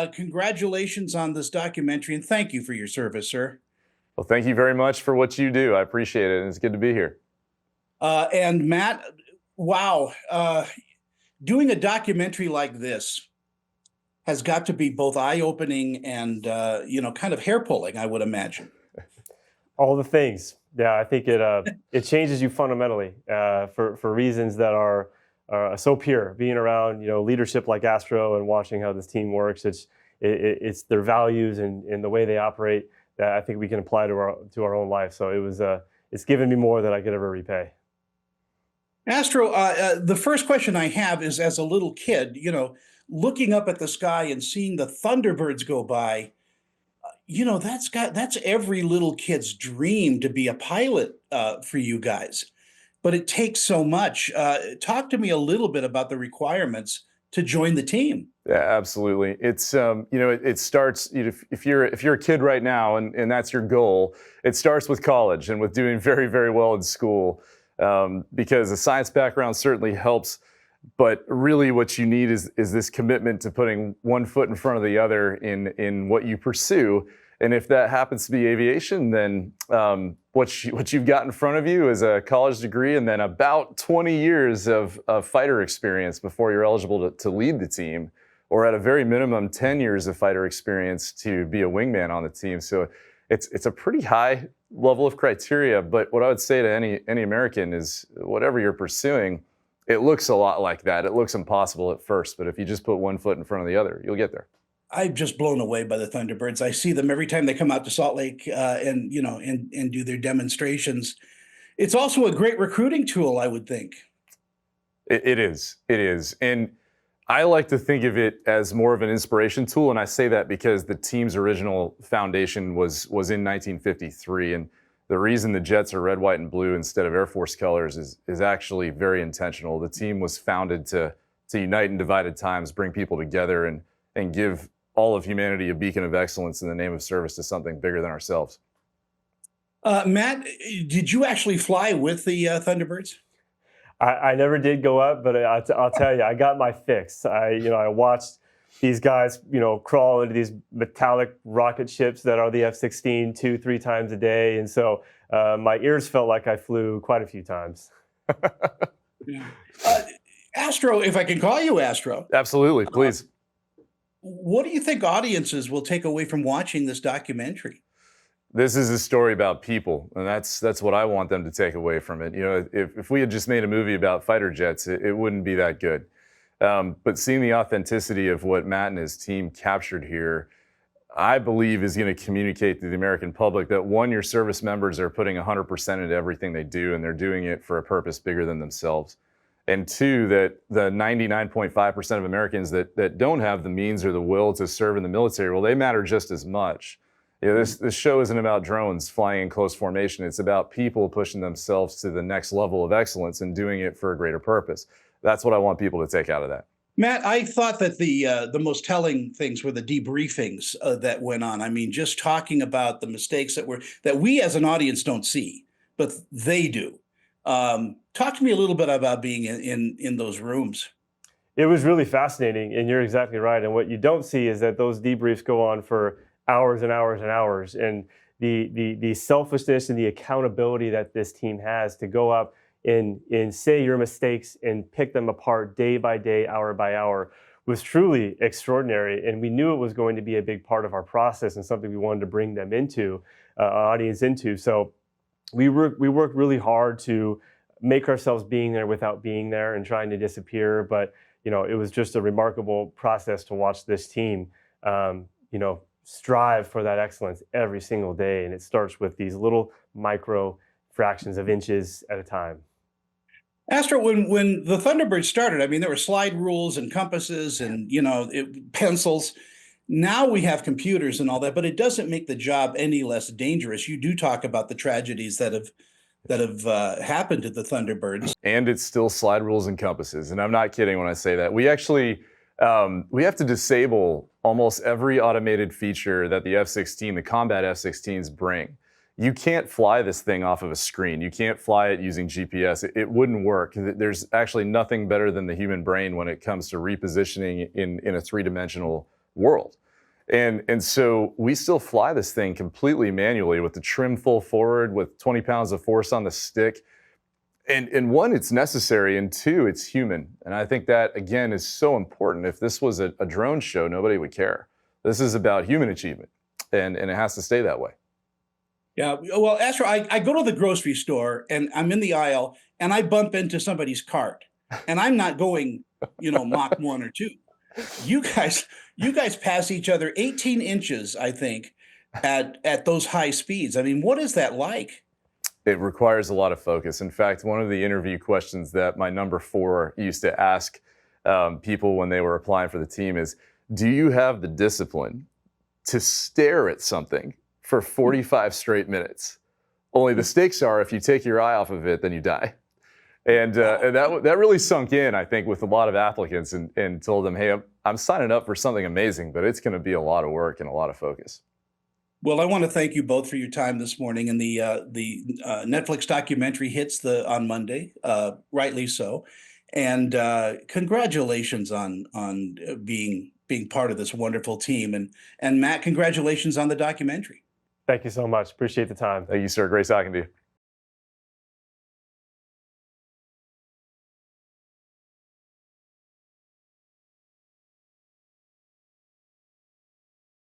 Congratulations on this documentary, and thank you for your service, sir. Well, thank you very much for what you do. I appreciate it, and it's good to be here. And Matt, wow, doing a documentary like this has got to be both eye-opening and kind of hair-pulling, I would imagine. All the things. Yeah, I think it changes you fundamentally for reasons that are so pure. Being around leadership like Astro and watching how this team works, it's their values and the way they operate that I think we can apply to our own life. So it's given me more than I could ever repay. Astro, the first question I have is, as a little kid, looking up at the sky and seeing the Thunderbirds go by. That's every little kid's dream to be a pilot for you guys, but it takes so much. Talk to me a little bit about the requirements to join the team. Yeah, absolutely. It's it starts if you're a kid right now and that's your goal. It starts with college and with doing very, very well in school, because a science background certainly helps. But really what you need is this commitment to putting one foot in front of the other in what you pursue. And if that happens to be aviation, then what you've got in front of you is a college degree and then about 20 years of fighter experience before you're eligible to lead the team, or at a very minimum 10 years of fighter experience to be a wingman on the team. So it's a pretty high level of criteria. But what I would say to any American is, whatever you're pursuing, it looks a lot like that. It looks impossible at first, but if you just put one foot in front of the other, you'll get there. I'm just blown away by the Thunderbirds. I see them every time they come out to Salt Lake and do their demonstrations. It's also a great recruiting tool, I would think. It is. And I like to think of it as more of an inspiration tool. And I say that because the team's original foundation was in 1953. And the reason the Jets are red, white, and blue instead of Air Force colors is actually very intentional. The team was founded to unite in divided times, bring people together, and give all of humanity a beacon of excellence in the name of service to something bigger than ourselves. Matt, did you actually fly with the Thunderbirds? I never did go up, but I'll tell you, I got my fix. I watched these guys, crawl into these metallic rocket ships that are the F-16 2-3 times a day. And so my ears felt like I flew quite a few times. Astro, if I can call you Astro. Absolutely, please. What do you think audiences will take away from watching this documentary? This is a story about people, and that's what I want them to take away from it. If we had just made a movie about fighter jets, it wouldn't be that good. But seeing the authenticity of what Matt and his team captured here, I believe is going to communicate to the American public that, one, your service members are putting 100% into everything they do, and they're doing it for a purpose bigger than themselves. And two, that the 99.5% of Americans that don't have the means or the will to serve in the military, well, they matter just as much. This show isn't about drones flying in close formation. It's about people pushing themselves to the next level of excellence and doing it for a greater purpose. That's what I want people to take out of that. Matt, I thought that the most telling things were the debriefings that went on. I mean, just talking about the mistakes that we as an audience don't see, but they do. Talk to me a little bit about being in those rooms. It was really fascinating, and you're exactly right. And what you don't see is that those debriefs go on for hours and hours and hours, and the selfishness and the accountability that this team has to go up and say your mistakes and pick them apart day by day, hour by hour, was truly extraordinary. And we knew it was going to be a big part of our process and something we wanted to bring them into, our audience into. So we worked really hard to make ourselves being there without being there and trying to disappear. But it was just a remarkable process to watch this team, strive for that excellence every single day. And it starts with these little micro fractions of inches at a time. Astro, when the Thunderbird started, I mean, there were slide rules and compasses and, pencils. Now we have computers and all that, but it doesn't make the job any less dangerous. You do talk about the tragedies that have happened to the Thunderbirds. And it's still slide rules and compasses. And I'm not kidding when I say that. We actually, we have to disable almost every automated feature that the F-16, the combat F-16s bring. You can't fly this thing off of a screen. You can't fly it using GPS. It wouldn't work. There's actually nothing better than the human brain when it comes to repositioning in a three-dimensional world. And so we still fly this thing completely manually with the trim full forward with 20 pounds of force on the stick. And one, it's necessary, and two, it's human. And I think that, again, is so important. If this was a drone show, nobody would care. This is about human achievement, and it has to stay that way. Yeah, well, Astro, I go to the grocery store and I'm in the aisle and I bump into somebody's cart, and I'm not going, Mach 1 or 2. You guys pass each other 18 inches, I think, at those high speeds. I mean, what is that like? It requires a lot of focus. In fact, one of the interview questions that my number 4 used to ask people when they were applying for the team is, do you have the discipline to stare at something for 45 straight minutes? Only the stakes are, if you take your eye off of it, then you die. And that really sunk in, I think, with a lot of applicants, and told them, hey, I'm signing up for something amazing, but it's going to be a lot of work and a lot of focus. Well, I want to thank you both for your time this morning. And the Netflix documentary hits on Monday, rightly so. And congratulations on being part of this wonderful team. And Matt, congratulations on the documentary. Thank you so much. Appreciate the time. Thank you, sir. Great talking to you.